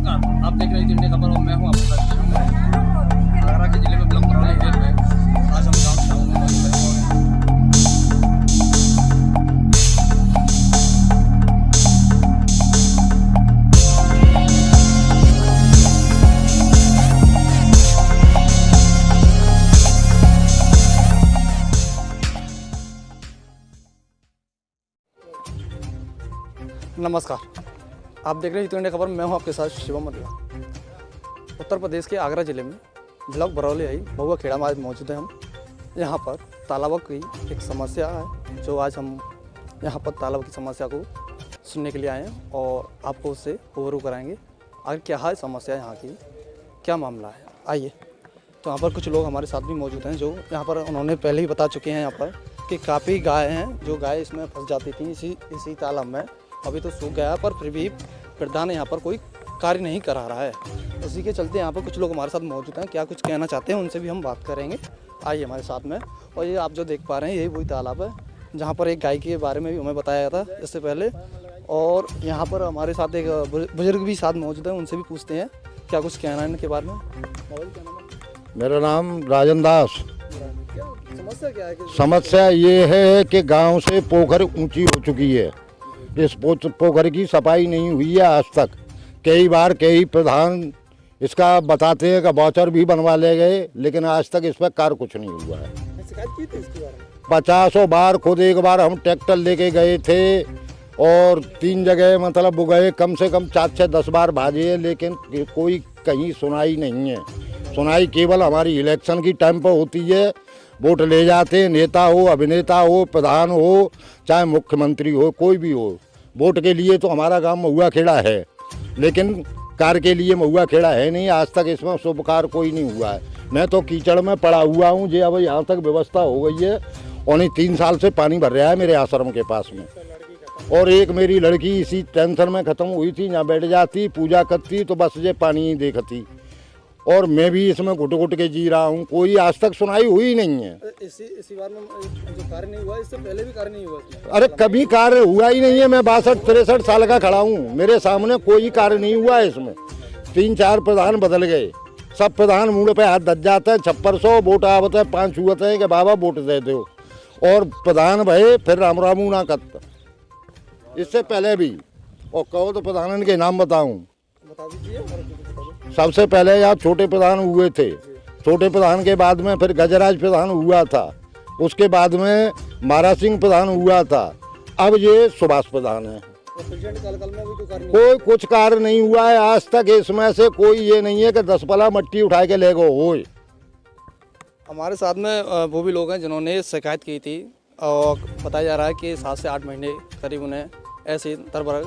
नमस्कार, आप देख रहे हैं इंडिया खबर और मैं हूं आपके साथ शिवम मरेला। आगरा के जिले में ब्लॉक बरौली एरिया में आज हम गाँव शाहू में मौजूद हैं। नमस्कार, आप देख रहे हैं इंडिया खबर। मैं हूं आपके साथ शिवम मरेला। उत्तर प्रदेश के आगरा ज़िले में ब्लॉक बरौली आई महुआ खेड़ा में आज मौजूद हैं हम। यहाँ पर तालाबों की एक समस्या है, जो आज हम यहाँ पर तालाब की समस्या को सुनने के लिए आए हैं और आपको उससे रूबरू कराएंगे। आगे क्या है समस्या, यहाँ की क्या मामला है, आइए। तो यहाँ पर कुछ लोग हमारे साथ भी मौजूद हैं, जो यहाँ पर उन्होंने पहले ही बता चुके हैं यहाँ पर कि काफ़ी गाय हैं, जो गाय इसमें फंस जाती थी इसी तालाब में। अभी तो सूख गया, पर फिर भी प्रधान यहाँ पर कोई कार्य नहीं करा रहा है। उसी के चलते यहाँ पर कुछ लोग हमारे साथ मौजूद हैं, क्या कुछ कहना चाहते हैं उनसे भी हम बात करेंगे। आइए हमारे साथ में। और ये आप जो देख पा रहे हैं, यही वही तालाब है जहाँ पर एक गाय के बारे में भी हमें बताया था इससे पहले। और यहाँ पर हमारे साथ एक बुजुर्ग भी साथ मौजूद हैं, उनसे भी पूछते हैं क्या कुछ कहना है इनके बारे में। मेरा नाम राजन दास। समस्या क्या है? समस्या ये है कि गांव से पोखर ऊंची हो चुकी है। इस पोखर की सफाई नहीं हुई है आज तक। कई बार कई प्रधान इसका बताते हैं कि वाचर भी बनवा ले गए, लेकिन आज तक इस पर कार्य कुछ नहीं हुआ है। शिकायत की थी इसके बारे में 50 बार। खुद एक बार हम ट्रैक्टर लेके गए थे और 3 जगह मतलब वो गए, कम से कम 4-10 बार भाजे, लेकिन कोई कहीं सुनाई नहीं है। सुनाई केवल हमारी इलेक्शन की टाइम पर होती है। वोट ले जाते हैं, नेता हो, अभिनेता हो, प्रधान हो, चाहे मुख्यमंत्री हो, कोई भी हो। वोट के लिए तो हमारा गांव महुआ खेड़ा है, लेकिन कार्य के लिए महुआ खेड़ा है नहीं। आज तक इसमें शुभ कार्य कोई नहीं हुआ है। मैं तो कीचड़ में पड़ा हुआ हूँ। जे अब यहाँ तक व्यवस्था हो गई है, और 3 साल से पानी भर रहा है मेरे आश्रम के पास में। और एक मेरी लड़की इसी टेंशन में ख़त्म हुई थी, यहाँ बैठ जाती, पूजा करती, तो बस ये पानी ही देखती। और मैं भी इसमें घुट घुट के जी रहा हूँ। कोई आज तक सुनाई हुई नहीं है। इसी बार में जो कार्य नहीं हुआ, इससे पहले भी कार्य नहीं हुआ। अरे कभी कार्य हुआ ही नहीं है। मैं 62-63 साल का खड़ा हूँ, मेरे सामने कोई कार्य नहीं हुआ है इसमें। 3-4 प्रधान बदल गए, सब प्रधान मुँह पे हाथ दज जाते हैं। 600 वोट आवते हैं, 5 हुए हैं कि बाबा वोट दे दो, और प्रधान भय फिर राम रामू ना करता। इससे पहले भी, और कहो तो प्रधान के नाम बताऊँ। बता दीजिए। सबसे पहले यहाँ छोटे प्रधान हुए थे। छोटे प्रधान के बाद में फिर गजराज प्रधान हुआ था। उसके बाद में महाराज सिंह प्रधान हुआ था। अब ये सुभाष प्रधान है। कोई कुछ कार्य नहीं हुआ है आज तक। इसमें से कोई ये नहीं है कि 10 पला मट्टी उठा के ले गो हो। हमारे साथ में वो भी लोग हैं जिन्होंने शिकायत की थी, और बताया जा रहा है कि 7 से 8 महीने करीब उन्हें ऐसे दरबर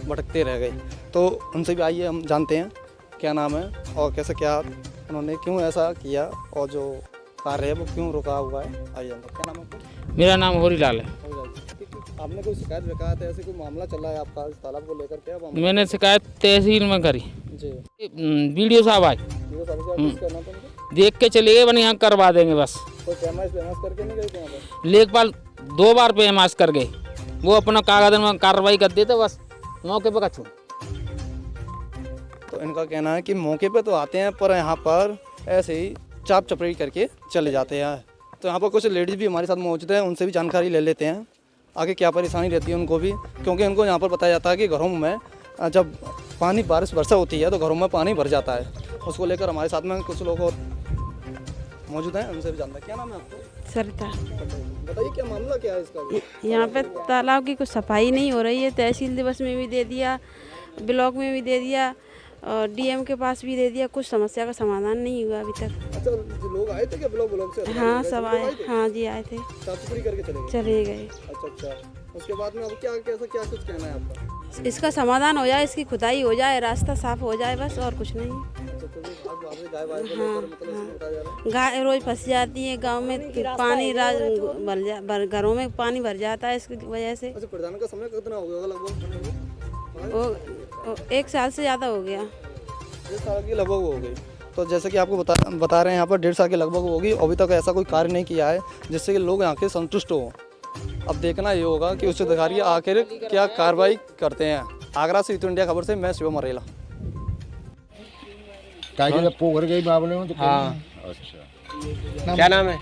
भटकते रह गए। तो उनसे भी आइए हम जानते हैं क्या नाम है और कैसे क्या उन्होंने क्यों ऐसा किया, और जो कार्य है वो क्यों रुका हुआ है। आइए अंदर। क्या नाम है आपका? मेरा नाम होरीलाल है। आपने कोई शिकायत विकायत ऐसे कोई मामला चल रहा है आपका इस तालाब को लेकर के? मैंने शिकायत तहसील में करी जी। वीडियो साहब आए, देख के चले गए, बन यहाँ करवा देंगे बस। कोई फेमस करके नहीं गए थे यहाँ पर? लेखपाल 2 बार पेमास कर गए, वो अपना कागज में कार्रवाई कर देते, बस मौके पर कछू। तो इनका कहना है कि मौके पे तो आते हैं, पर यहाँ पर ऐसे ही चाप चपड़ी करके चले जाते हैं। तो यहाँ पर कुछ लेडीज़ भी हमारे साथ मौजूद हैं, उनसे भी जानकारी ले लेते हैं आगे क्या परेशानी रहती है उनको भी, क्योंकि उनको यहाँ पर बताया जाता है कि घरों में जब पानी बारिश वर्षा होती है तो घरों में पानी भर जाता है। उसको लेकर हमारे साथ में कुछ लोग और मौजूद हैं, उनसे भी जानते हैं। क्या नाम है आपको? सरिता। बताइए क्या मामला क्या है इसका? यहाँ पे तालाब की कुछ सफाई नहीं हो रही है। तहसील दिवस में भी दे दिया, ब्लॉक में भी दे दिया, और डीएम के पास भी दे दिया। कुछ समस्या का समाधान नहीं हुआ अभी तक। अच्छा, जो लोग आए थे क्या ब्लॉक से? हाँ सब आए। हाँ जी आए थे, साफ सफाई करके चले गए। अच्छा, उसके बाद में अब क्या कुछ कहना है आपका? इसका समाधान हो जाए, इसकी खुदाई हो जाए, रास्ता साफ हो जाए, बस और कुछ नहीं। हाँ, गाय रोज फंस जाती है गांव में, पानी घरों में पानी भर जाता है इसकी वजह से। अच्छा, प्रधान का समय कितना हो गया लगभग? वो 1 साल से ज़्यादा हो गया। 1.5 साल की लगभग हो गई। तो जैसे कि आपको बता रहे हैं, यहाँ पर 1.5 साल की लगभग होगी। अभी तक ऐसा कोई कार्य नहीं किया है जिससे कि लोग यहाँ के संतुष्ट हों। अब देखना ये होगा कि उच्च अधिकारी आखिर क्या कार्रवाई करते हैं। आगरा से इंडिया खबर से मैं शिवम मरेला। क्या के पोखर के मामले में तो हाँ। अच्छा, क्या नाम है?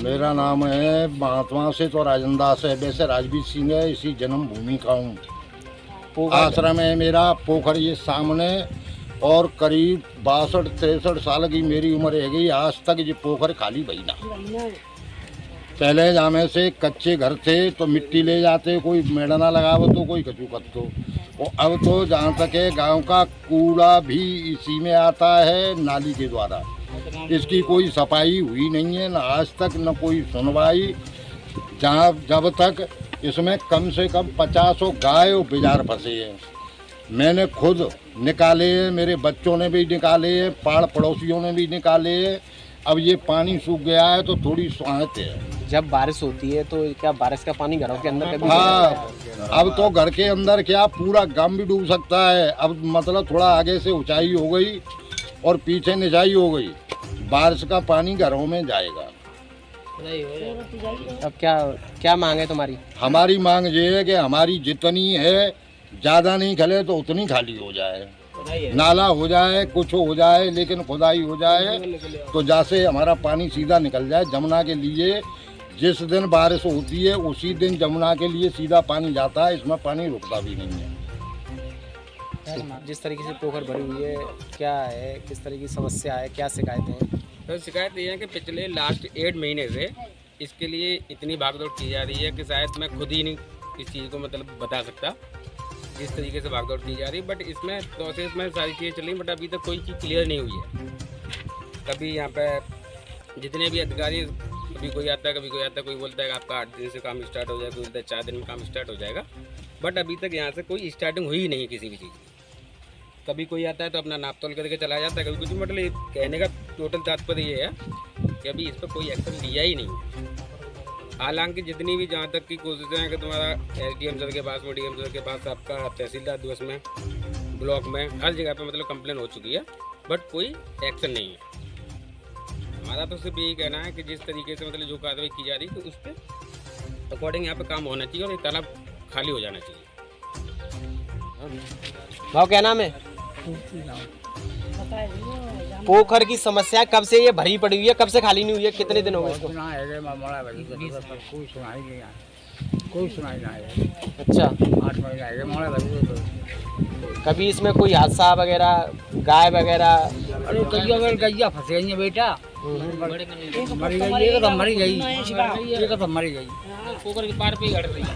मेरा नाम है महात्मा से तो राजन दास है, वैसे राजवीर सिंह है, इसी जन्मभूमि का हूँ। आश्रम है मेरा पोखर ये सामने, और करीब 62-63 साल की मेरी उम्र है गई, आज तक ये पोखर खाली भई ना। पहले जामे से कच्चे घर थे तो मिट्टी ले जाते, कोई मेड़ना लगावो तो कोई कचू कत्तो, और अब तो जहाँ तक है गांव का कूड़ा भी इसी में आता है नाली के द्वारा। इसकी कोई सफाई हुई नहीं है, न आज तक न कोई सुनवाई। जहाँ जब तक इसमें कम से कम 50 गाय और बिजार फंसे हैं, मैंने खुद निकाले हैं, मेरे बच्चों ने भी निकाले हैं, पाड़ पड़ोसियों ने भी निकाले हैं। अब ये पानी सूख गया है तो थोड़ी स्वाहत है। जब बारिश होती है तो क्या बारिश का पानी घरों के अंदर कभी? हाँ, अब तो घर के अंदर क्या पूरा गांव भी डूब सकता है। अब मतलब थोड़ा आगे से ऊंचाई हो गई और पीछे निचाई हो गई, बारिश का पानी घरों में जाएगा। अब क्या मांग है तुम्हारी? हमारी मांग ये है कि हमारी जितनी है ज़्यादा नहीं खले तो उतनी खाली हो जाए, नाला हो जाए, कुछ हो जाए, लेकिन खुदाई हो जाए तो जैसे हमारा पानी सीधा निकल जाए जमुना के लिए। जिस दिन बारिश होती है उसी दिन जमुना के लिए सीधा पानी जाता है, इसमें पानी रुकता भी नहीं है। जिस तरीके से पोखर भरी हुई है, क्या है, किस तरह की समस्या है, क्या शिकायतें हैं? तो शिकायत ये है कि पिछले लास्ट 8 महीने से इसके लिए इतनी भागदौड़ की जा रही है कि शायद मैं खुद ही नहीं इस चीज़ को मतलब बता सकता, जिस तरीके से भागदौड़ की जा रही है। बट इसमें प्रोसेस में सारी चीज़ें चल रही, बट अभी तक कोई चीज़ क्लियर नहीं हुई है। कभी यहाँ पे जितने भी अधिकारी, कभी कोई आता है, कभी कोई आता है, कोई बोलता है कि आपका 8 दिन से काम स्टार्ट हो जाएगा, कोई बोलता है 4 दिन में काम स्टार्ट हो जाएगा। बट अभी तक यहाँ से कोई स्टार्टिंग हुई ही नहीं है किसी भी चीज़ की। कभी कोई आता है तो अपना नाप तोल करके चला जाता है, कभी कुछ। मतलब कहने का टोटल तात्पर्य ये है कि अभी इस पर कोई एक्शन लिया ही नहीं है। हालांकि जितनी भी जहाँ तक की कोशिशें हैं कि तुम्हारा SDM सर के पास में, DM सर के पास, आपका तहसीलदार दिवस में, ब्लॉक में, हर जगह पे मतलब कंप्लेन हो चुकी है, बट कोई एक्शन नहीं है। हमारा तो सिर्फ यही कहना है कि जिस तरीके से मतलब जो कार्रवाई की जा रही है तो उस पर अकॉर्डिंग यहाँ पे काम होना चाहिए और ये तालाब खाली हो जाना चाहिए। भाव क्या नाम है? पोखर की समस्या कब से ये भरी पड़ी हुई है, कब से खाली नहीं हुई है, कितने दिन हो गए इसको? कोई सुनाई ना है। अच्छा, 8 महीने आएगा मोड़ा भरी। कभी इसमें कोई हादसा वगैरह, गाय वगैरह? अरे गैया फंस गई है बेटा, मरी गई, ये तो मरी गई, ये तो मरी गई। पोखर के पार पे ही गड़ रही है।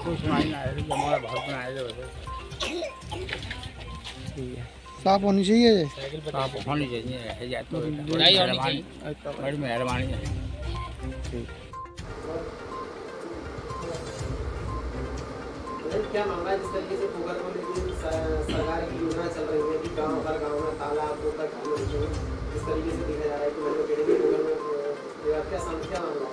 कोई सुनाई ना है, मोड़ा बहुत बनाएगा। साफ होनी चाहिए, साफ होनी चाहिए, है या तो बुराई होनी चाहिए। बड़ी मेहरबानी है। क्या मामला है जिस तरीके से पोखर को लेकर सरकार की योजना चल रही है कि हर गाँव में तालाब, पोखर खाली हो जाए, जिस तरीके से देखा जा रहा है कि मतलब पोखर में क्या मामला है?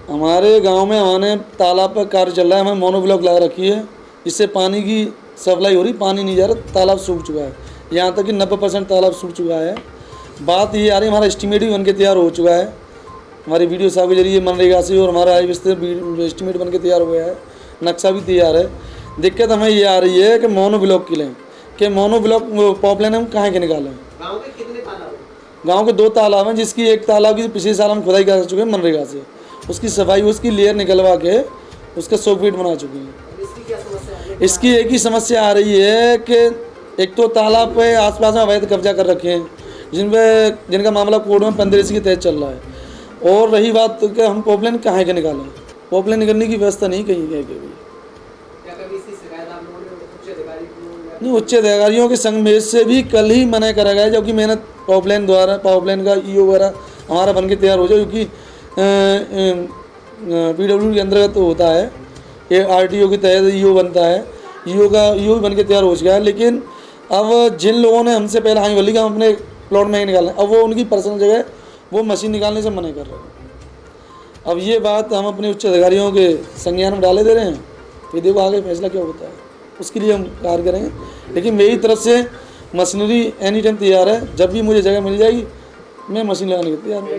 हमारे गांव में हमारे तालाब पर कार्य चल रहा है, हमें मोनोब्लॉक लगा रखी है, इससे पानी की सप्लाई हो रही, पानी नहीं जा रहा, तालाब सूख चुका है। यहाँ तक कि 90% तालाब सूख चुका है। बात ये आ रही है, हमारा एस्टीमेट भी बनके तैयार हो चुका है, हमारी वीडियो साहब के जरिए मनरेगा से, और हमारा एस्टीमेट बनके तैयार हो गया है, नक्शा भी तैयार है। दिक्कत हमें ये आ रही है कि मोनोब्लॉक के लिए कि मोनोब्लॉक पॉपलाइन हम कहाँ के निकालें। गाँव के कितने तालाब हैं? गाँव के 2 तालाब हैं, जिसकी एक तालाब की पिछले साल हम खुदाई कर चुके हैं मनरेगा से, उसकी सफाई, उसकी लेयर निकलवा के उसका 100 फीट बना चुके हैं। इसकी क्या समस्या है? इसकी एक ही समस्या आ रही है कि एक तो तालाब पे आसपास में अवैध कब्जा कर रखे हैं, जिनका मामला कोर्ट में 15 के तहत चल रहा है। और रही बात कि हम पॉपलाइन कहाँ के निकालें, पॉपलाइन निकलने की व्यवस्था नहीं कहीं गई कभी। नहीं, उच्च अधिकारियों के संगमेश से भी कल ही मना करा गया, जबकि मैंने पॉपलाइन का EO वगैरह हमारा बन के तैयार हो जाए, क्योंकि PWD के अंतर्गत तो होता है, ये RTO के तहत EO बनता है, EO बन के तैयार हो चुका है। लेकिन अब जिन लोगों ने हमसे पहले हाँ बोली कि हम अपने प्लॉट में ही निकालें, अब वो उनकी पर्सनल जगह वो मशीन निकालने से मना कर रहे हैं। अब ये बात हम अपने उच्च अधिकारियों के संज्ञान में डाले दे रहे हैं, फिर देखो आगे फैसला क्या होता है, उसके लिए हम कार्य करेंगे। लेकिन मेरी तरफ से मशीनरी एनी टाइम तैयार है, जब भी मुझे जगह मिल जाएगी मैं मशीन लगाने के तैयार हूँ।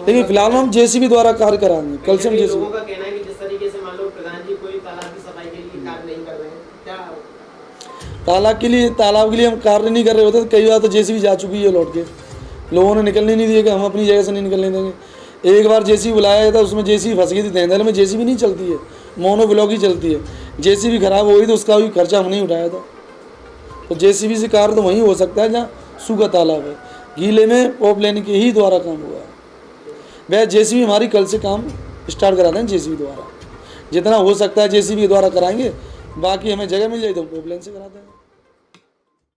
लेकिन फिलहाल हम JCB द्वारा कार्य कराएंगे, कल से हम JCB। लोगों का कहना है कि जिस तरीके से मान लो प्रधान जी कोई तालाब की सफाई के लिए कार्य नहीं कर रहे हैं, क्या तालाब के लिए हम कार्य नहीं कर रहे होते तो कई बार तो जेसीबी जा चुकी है लौट के, लोगों ने निकलने नहीं दिए कि हम अपनी जगह से नहीं निकलने देंगे। एक बार जेसीबी बुलाया गया था, उसमें जेसीबी फंस गई थी। तेंदुल में जेसीबी नहीं चलती है, मोनो ब्लॉक ही चलती है। जेसीबी खराब हो गई तो उसका भी खर्चा हम नहीं उठाया था। तो जेसीबी से कार्य तो वहीं हो सकता है जहाँ सूखा तालाब है। गीले में पॉप लेने के ही द्वारा काम हुआ है। वह जेसीबी हमारी कल से काम स्टार्ट कराते हैं जेसीबी द्वारा, जितना हो सकता है जेसीबी के द्वारा कराएंगे। बाकी हमें जगह मिल जाए तो पॉप लेन से कराते हैं।